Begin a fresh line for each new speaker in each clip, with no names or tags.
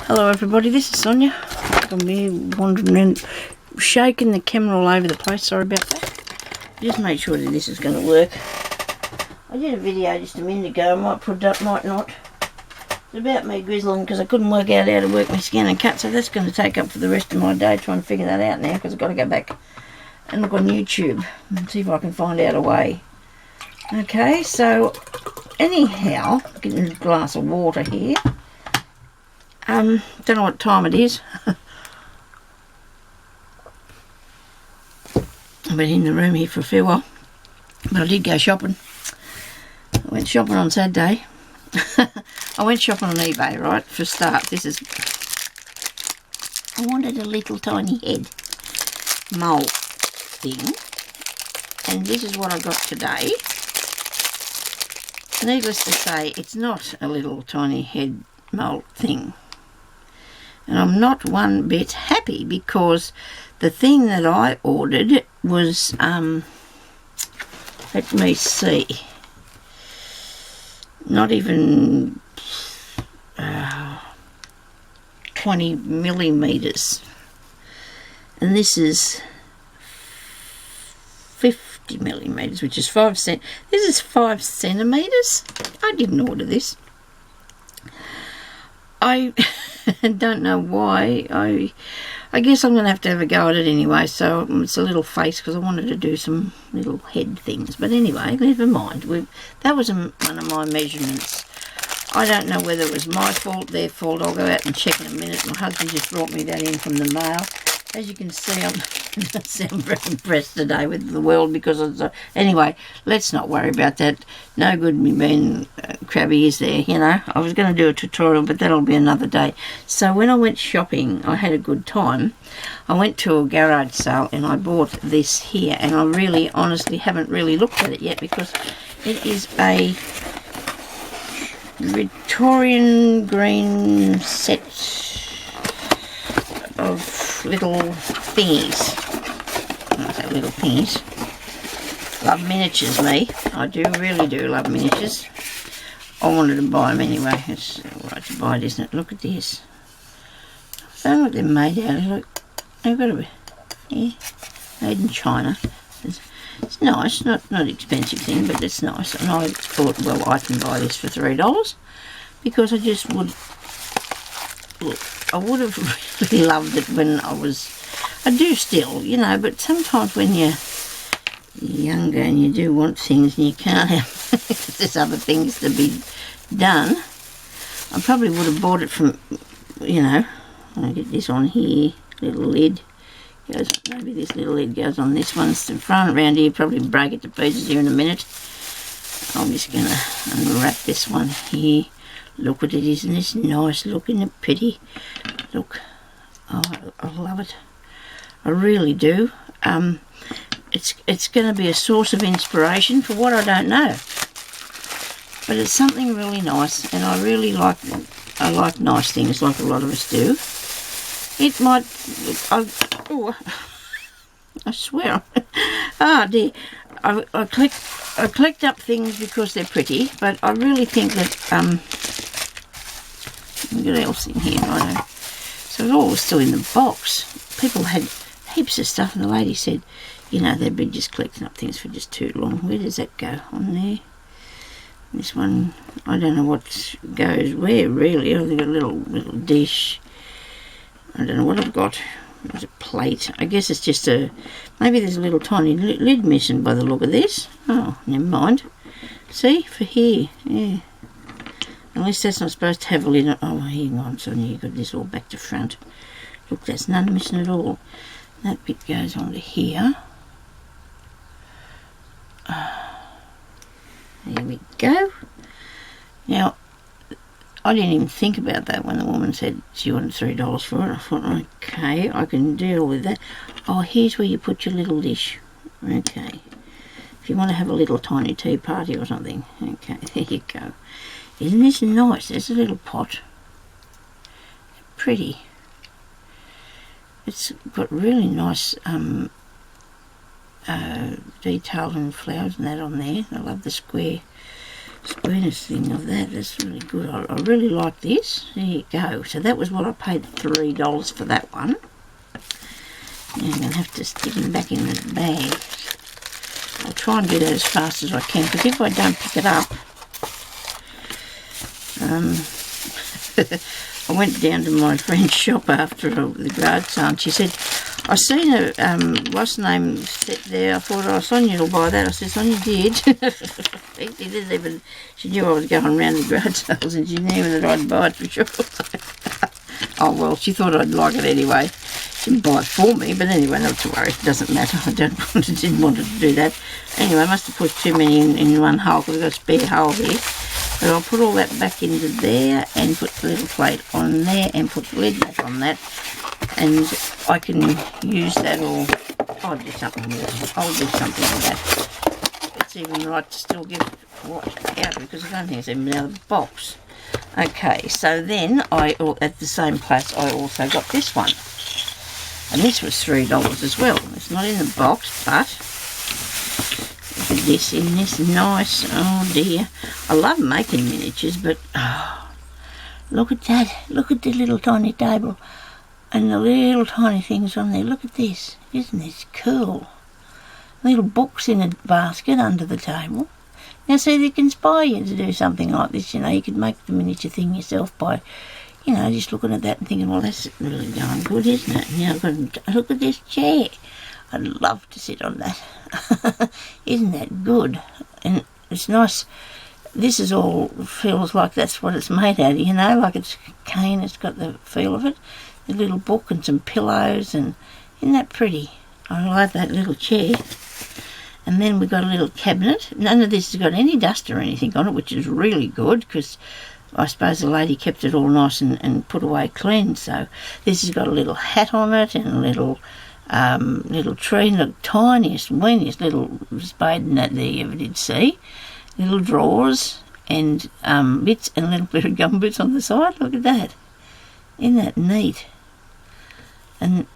Hello everybody, this is Sonya. I'm here wandering and shaking the camera all over the place, sorry about that. Just make sure that this is going to work. I did a video just a minute ago, I might put it up, might not. It's about me grizzling because I couldn't work out how to work my scan and cut, so that's going to take up for the rest of my day trying to figure that out now, because I've got to go back and look on YouTube and see if I can find out a way. Okay, so anyhow, getting a glass of water here. Don't know what time it is. I've been in the room here for a fair while, but I did go shopping. I went shopping on Saturday. I went shopping on eBay, right, for a start. I wanted a little tiny head mole thing, and this is what I got today. Needless to say, it's not a little tiny head mole thing. And I'm not one bit happy because the thing that I ordered was, let me see, not even 20 millimetres. And this is 50 millimetres, which is 5 cent. This is 5 centimetres. I didn't order this. I don't know why. I guess I'm going to have a go at it anyway, so it's a little face because I wanted to do some little head things. But anyway, never mind. That was one of my measurements. I don't know whether it was my fault, their fault. I'll go out and check in a minute. My husband just brought me that in from the mail. As you can see, I'm very impressed today with the world because of anyway, let's not worry about that. No good me being crabby, is there, you know. I was going to do a tutorial, but that'll be another day. So when I went shopping, I had a good time. I went to a garage sale and I bought this here, and I really, honestly haven't really looked at it yet because it is a Victorian green set of little thingies. I say little thingies. Love miniatures, me. I really do love miniatures. I wanted to buy them anyway. It's alright to buy it, isn't it? Look at this. I don't know what they're made out of. Look, they've got to be, yeah, made in China. It's nice, not an expensive thing, but it's nice. And I thought, well, I can buy this for $3 because I just would. Look, I would have really loved it when I do still, you know, but sometimes when you're younger and you do want things and you can't have, there's other things to be done. I probably would have bought it from, you know, I'll get this on here, little lid. Maybe this little lid goes on this one. It's the front around here, probably break it to pieces here in a minute. I'm just going to unwrap this one here. Look at it, isn't this nice? Look, isn't it pretty? Look, oh, I love it. I really do. It's going to be a source of inspiration for what I don't know. But it's something really nice, and I really like nice things like a lot of us do. It might, I swear, dear, I collect up things because they're pretty, but I really think that, what else in here, right? So it all was still in the box. People had heaps of stuff, and the lady said, you know, they've been just collecting up things for just too long. Where does that go? On there? This one, I don't know what goes where, really. I've got a little dish. I don't know what I've got. There's a plate. I guess it's just maybe there's a little tiny lid missing by the look of this. Oh, never mind. See, for here, yeah. Unless that's not supposed to have a lid. Oh, hang on, so you've got this all back to front. Look, there's none missing at all. That bit goes on to here. There we go. Now, I didn't even think about that when the woman said she wanted $3 for it. I thought, okay, I can deal with that. Oh, here's where you put your little dish. Okay. If you want to have a little tiny tea party or something. Okay, there you go. Isn't this nice? There's a little pot. Pretty. It's got really nice detail and flowers and that on there. I love the square squareness thing of that. That's really good. I really like this. There you go. So that was what I paid $3 for that one. Now I'm going to have to stick him back in the bag. I'll try and do that as fast as I can, because if I don't pick it up, I went down to my friend's shop after the garage sale, and she said, I seen a, what's the name, set there. I thought, oh, Sonya will buy that. I said, Sonya did. She knew I was going around the garage sales, and she knew that I'd buy it for sure. Oh, well, she thought I'd like it anyway. She didn't buy it for me, but anyway, not to worry. It doesn't matter. I didn't want her to do that. Anyway, I must have put too many in one hole, because I've got a spare hole here. But I'll put all that back into there and put the little plate on there and put the lid back on that. And I can use that, or I'll do something with it. I'll do something with that. It's even right to still get it out, because I don't think it's even out of the box. Okay, so then at the same place I also got this one. And this was $3 as well. It's not in the box, but look at this in this nice, oh dear. I love making miniatures, but oh, look at that. Look at the little tiny table and the little tiny things on there. Look at this. Isn't this cool? Little books in a basket under the table. Now, see, they can inspire you to do something like this. You know, you could make the miniature thing yourself by, you know, just looking at that and thinking, well, that's really going good, isn't it? Now, I've got to look at this chair. I'd love to sit on that. Isn't that good? And it's nice. This is all feels like that's what it's made out of, you know, like it's cane. It's got the feel of it. A little book and some pillows, and isn't that pretty? I like that little chair. And then we've got a little cabinet. None of this has got any dust or anything on it, which is really good, because I suppose the lady kept it all nice and put away clean. So this has got a little hat on it and a little tree, the tiniest, weeniest little spade that you ever did see. Little drawers and bits, and a little bit of gum boots on the side. Look at that. Isn't that neat? And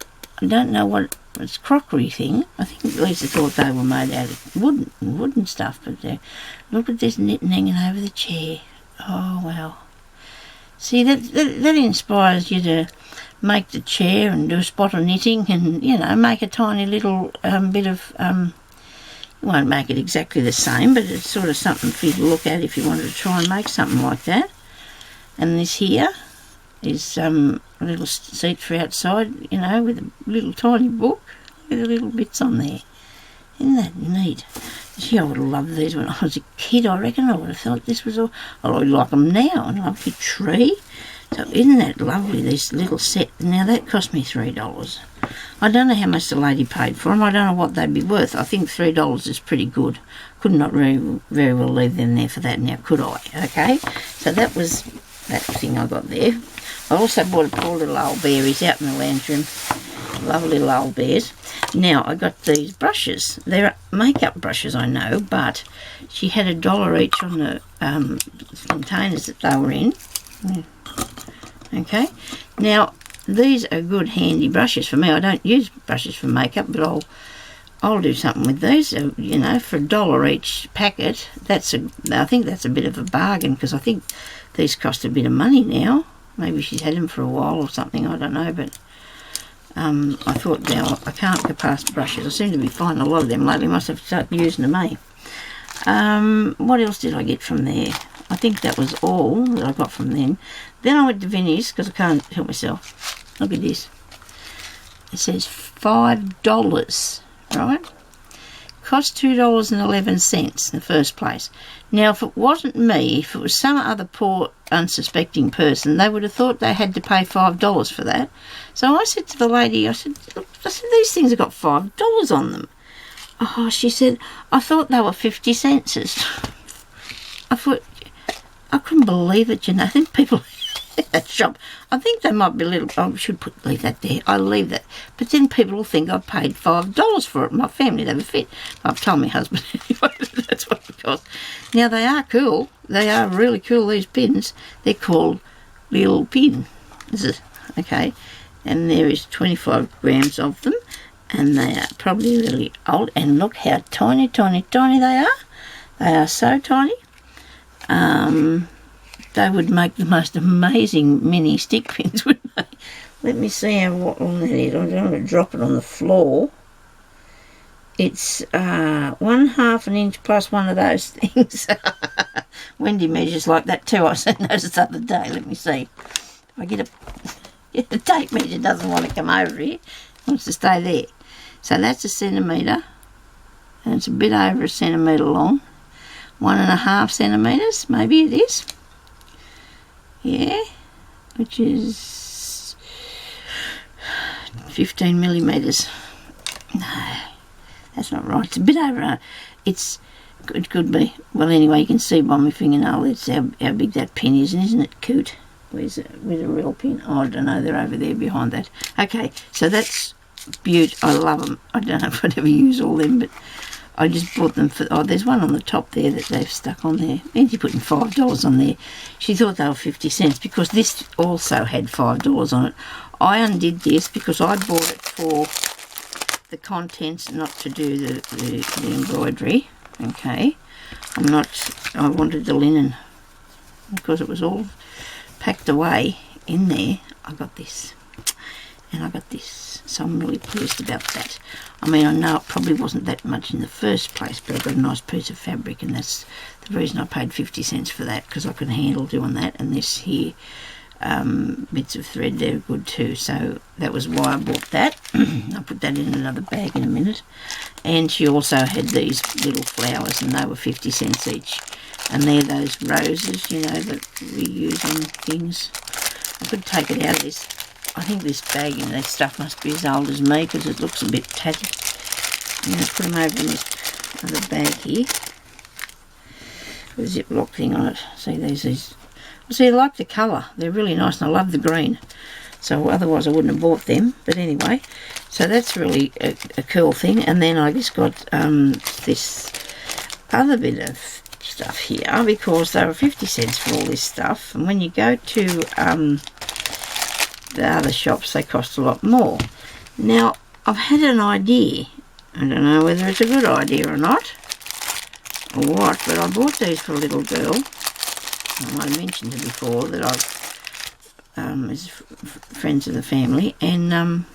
I don't know what it's crockery thing. I think Lisa thought they were made out of wooden stuff, but look at this knitting hanging over the chair. Oh wow! See, that inspires you to make the chair and do a spot of knitting, and you know, make a tiny little bit of. You won't make it exactly the same, but it's sort of something for you to look at if you wanted to try and make something like that. And this here is a little seat for outside, you know, with a little tiny book with the little bits on there. Isn't that neat? Gee, I would have loved these when I was a kid. I reckon I would have thought this was all. I like them now, and I love the tree. So isn't that lovely, this little set? Now that cost me $3. I don't know how much the lady paid for them. I don't know what they'd be worth. I think $3 is pretty good. Could not very well leave them there for that now, could I? Okay, so that was that thing I got there. I also bought a poor little old bear. He's out in the lounge room. Lovely little old bears. Now, I got these brushes. They're makeup brushes, I know, but she had $1 each on the containers that they were in. Okay. Now, these are good, handy brushes for me. I don't use brushes for makeup, but I'll do something with these. You know, for $1 each packet, I think that's a bit of a bargain, because I think these cost a bit of money now. Maybe she's had them for a while or something, I don't know, but I thought, now I can't go past brushes. I seem to be finding a lot of them lately. Must have started using them, eh? What else did I get from there? I think that was all that I got from them. Then I went to Vinnie's, because I can't help myself. Look at this. It says $5, right? Cost $2.11 in the first place. Now, if it wasn't me, if it was some other poor, unsuspecting person, they would have thought they had to pay $5 for that. So I said to the lady, I said, these things have got $5 on them. Oh, she said, I thought they were 50 cents. I thought, I couldn't believe it, you know. I think people at that shop, I think they might be a little, I should leave that there. I'll leave that. But then people will think I paid $5 for it. My family never fit. I've told my husband anyway, that's what it cost. Now, they are cool. They are really cool, these pins. They're called little pin. Okay. And there is 25 grams of them. And they are probably really old. And look how tiny, tiny, tiny they are. They are so tiny. they would make the most amazing mini stick pins, wouldn't they? Let me see what long that is. I don't want to drop it on the floor. It's 1/2 an inch plus one of those things. Wendy measures like that too. I seen those the other day. Let me see. If I get a tape measure, doesn't want to come over here. It wants to stay there. So that's 1 centimetre. And it's a bit over 1 centimetre long. 1.5 centimetres, maybe it is. Yeah. Which is 15 millimetres. No. That's not right. It's a bit over. It could be. Well, anyway, you can see by my fingernail it's how big that pin is, isn't it, Coot? Where's a real pin? Oh, I don't know. They're over there behind that. Okay, so that's beaut. I love them. I don't know if I'd ever use all them, but I just bought them for... Oh, there's one on the top there that they've stuck on there. Angie putting $5 on there. She thought they were 50 cents because this also had $5 on it. I undid this because I bought it for the contents, not to do the embroidery. Okay, I wanted the linen because it was all packed away in there. I got this and I got this, so I'm really pleased about that. I mean, I know it probably wasn't that much in the first place, but I got a nice piece of fabric, and that's the reason I paid 50 cents for that, because I could handle doing that. And this here bits of thread, they're good too, so that was why I bought that. I'll put that in another bag in a minute. And she also had these little flowers, and they were 50 cents each, and they're those roses, you know, that we use on things. I could take it out of this. I think this bag and this stuff must be as old as me because it looks a bit tattered. I'm going to put them over in this other bag here with a Ziploc thing on it. See, these. See, I like the colour. They're really nice, and I love the green. So otherwise I wouldn't have bought them. But anyway, so that's really a cool thing. And then I just got this other bit of stuff here because they were 50 cents for all this stuff. And when you go to the other shops, they cost a lot more. Now, I've had an idea. I don't know whether it's a good idea or not, or what, but I bought these for a little girl. I mentioned her before that I've is friends of the family, and I'm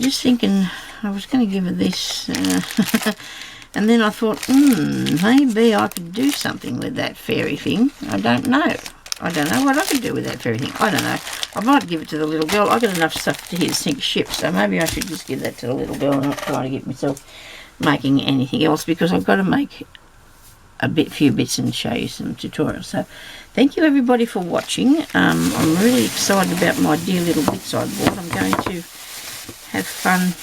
just thinking I was going to give her this, and then I thought, maybe I could do something with that fairy thing. I don't know what I could do with that fairy thing. I don't know. I might give it to the little girl. I've got enough stuff to sink ships, so maybe I should just give that to the little girl and not try to get myself making anything else, because I've got to make few bits and show you some tutorials. So thank you everybody for watching. I'm really excited about my dear little bits I bought. I'm going to have fun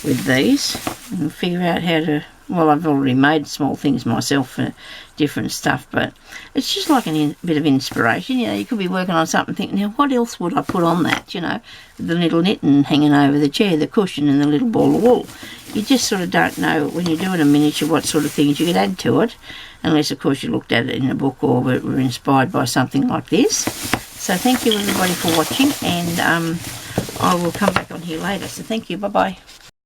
with these and figure out how to... Well, I've already made small things myself for different stuff, but it's just like a bit of inspiration. You know, you could be working on something thinking, now what else would I put on that, you know, the little knitting hanging over the chair, the cushion and the little ball of wool. You just sort of don't know when you're doing a miniature what sort of things you could add to it, unless of course you looked at it in a book or were inspired by something like this. So thank you everybody for watching, and I will come back on here later. So thank you, bye-bye.